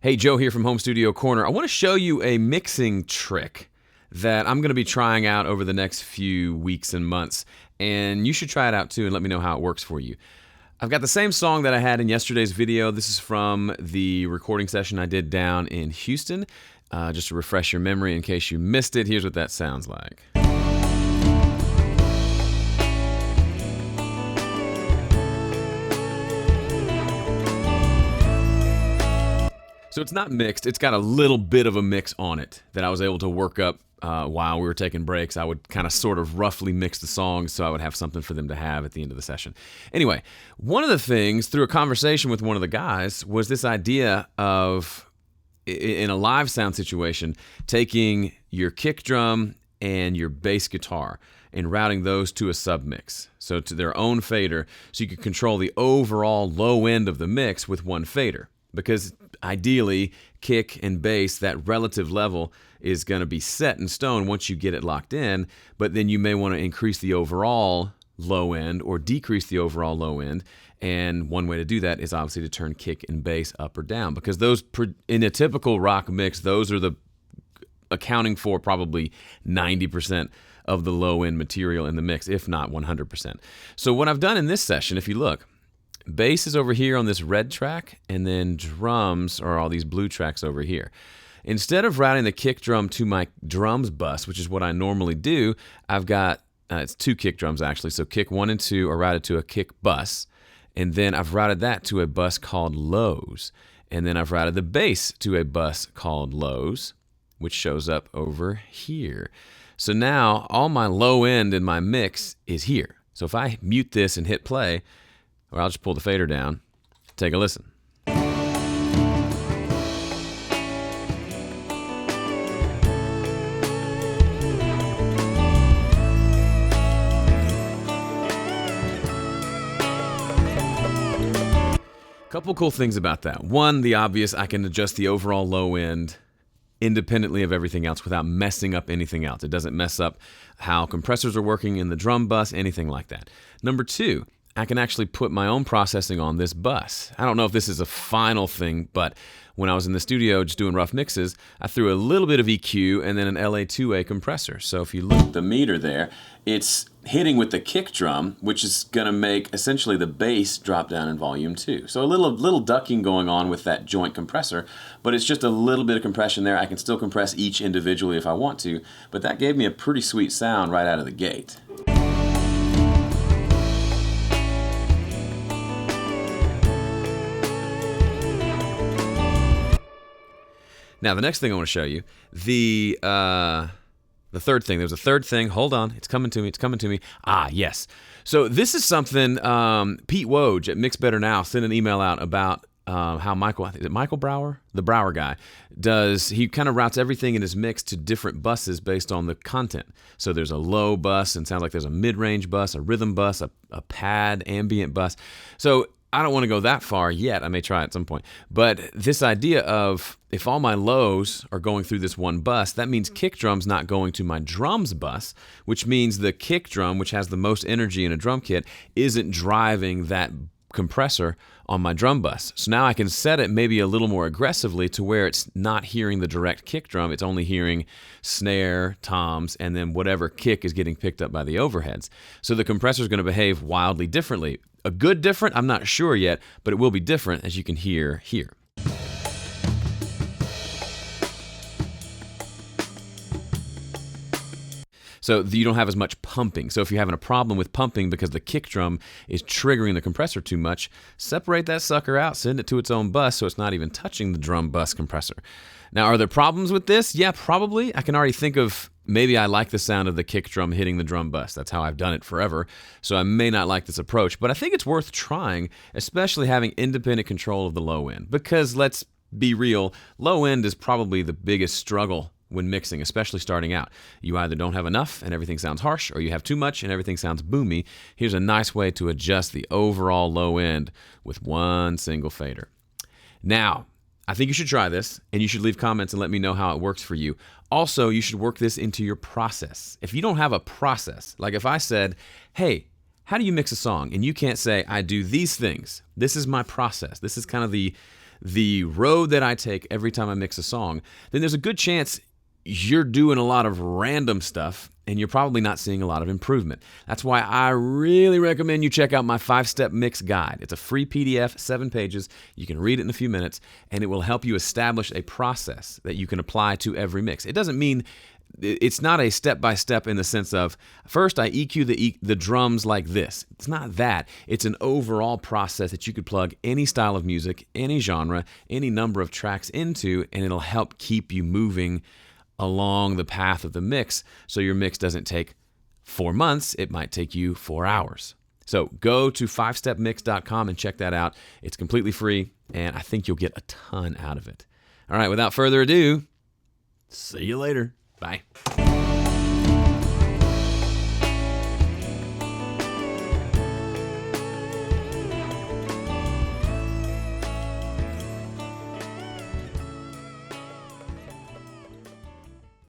Hey, Joe here from Home Studio Corner. I want to show you a mixing trick that I'm going to be trying out over the next few weeks and months, and you should try it out too and let me know how it works for you. I've got the same song that I had in yesterday's video. This is from the recording session I did down in Houston. Just to refresh your memory in case you missed it, here's what that sounds like. So it's not mixed, it's got a little bit of a mix on it that I was able to work up while we were taking breaks. I would kind of sort of roughly mix the songs so I would have something for them to have at the end of the session. Anyway, one of the things through a conversation with one of the guys was this idea of, in a live sound situation, taking your kick drum and your bass guitar and routing those to a submix, so to their own fader, so you can control the overall low end of the mix with one fader. Because ideally, kick and bass, that relative level is going to be set in stone once you get it locked in, but then you may want to increase the overall low end or decrease the overall low end. And one way to do that is obviously to turn kick and bass up or down, because those, in a typical rock mix, those are the accounting for probably 90% of the low end material in the mix, if not 100%. So what I've done in this session, if you look, bass is over here on this red track, and then drums are all these blue tracks over here. Instead of routing the kick drum to my drums bus, which is what I normally do, I've got, it's two kick drums actually, so kick 1 and 2 are routed to a kick bus, and then I've routed that to a bus called lows, and then I've routed the bass to a bus called lows, which shows up over here. So now all my low end in my mix is here. So if I mute this and hit play, or I'll just pull the fader down, take a listen. Couple cool things about that. One, the obvious, I can adjust the overall low end independently of everything else without messing up anything else. It doesn't mess up how compressors are working in the drum bus, anything like that. Number two, I can actually put my own processing on this bus. I don't know if this is a final thing, but when I was in the studio just doing rough mixes, I threw a little bit of EQ and then an LA2A compressor. So if you look at the meter there, it's hitting with the kick drum, which is gonna make essentially the bass drop down in volume too. So a little ducking going on with that joint compressor, but it's just a little bit of compression there. I can still compress each individually if I want to, but that gave me a pretty sweet sound right out of the gate. Now, the next thing I want to show you, the third thing. There's a third thing. Hold on. It's coming to me. It's coming to me. Ah, yes. So this is something Pete Woj at Mix Better Now sent an email out about how Michael, is it Michael Brower? The Brower guy, does, he kind of routes everything in his mix to different buses based on the content. So there's a low bus, and sounds like there's a mid-range bus, a rhythm bus, a pad, ambient bus. So I don't want to go that far yet. I may try at some point. But this idea of, if all my lows are going through this one bus, that means kick drum's not going to my drums bus, which means the kick drum, which has the most energy in a drum kit, isn't driving that compressor on my drum bus. So now I can set it maybe a little more aggressively to where it's not hearing the direct kick drum. It's only hearing snare, toms, and then whatever kick is getting picked up by the overheads. So the compressor is going to behave wildly differently. A good different, I'm not sure yet, but it will be different, as you can hear here. So you don't have as much pumping. So if you're having a problem with pumping because the kick drum is triggering the compressor too much, separate that sucker out, send it to its own bus so it's not even touching the drum bus compressor. Now, are there problems with this? Yeah, probably. I can already think of, maybe I like the sound of the kick drum hitting the drum bus. That's how I've done it forever. So I may not like this approach, but I think it's worth trying, especially having independent control of the low end. Because let's be real, low end is probably the biggest struggle when mixing, especially starting out. You either don't have enough and everything sounds harsh, or you have too much and everything sounds boomy. Here's a nice way to adjust the overall low end with one single fader. Now, I think you should try this, and you should leave comments and let me know how it works for you. Also, you should work this into your process. If you don't have a process, like if I said, hey, how do you mix a song? And you can't say, I do these things. This is my process. This is kind of the the road that I take every time I mix a song, then there's a good chance you're doing a lot of random stuff and you're probably not seeing a lot of improvement. That's why I really recommend you check out my 5-step mix guide. It's a free PDF, 7 pages. You can read it in a few minutes, and it will help you establish a process that you can apply to every mix. It doesn't mean it's not a step-by-step in the sense of, first I EQ the drums like this. It's not that. It's an overall process that you could plug any style of music, any genre, any number of tracks into, and it'll help keep you moving along the path of the mix, so your mix doesn't take 4 months, it might take you 4 hours. So go to 5stepmix.com and check that out. It's completely free, and I think you'll get a ton out of it. All right, without further ado, see you later. Bye.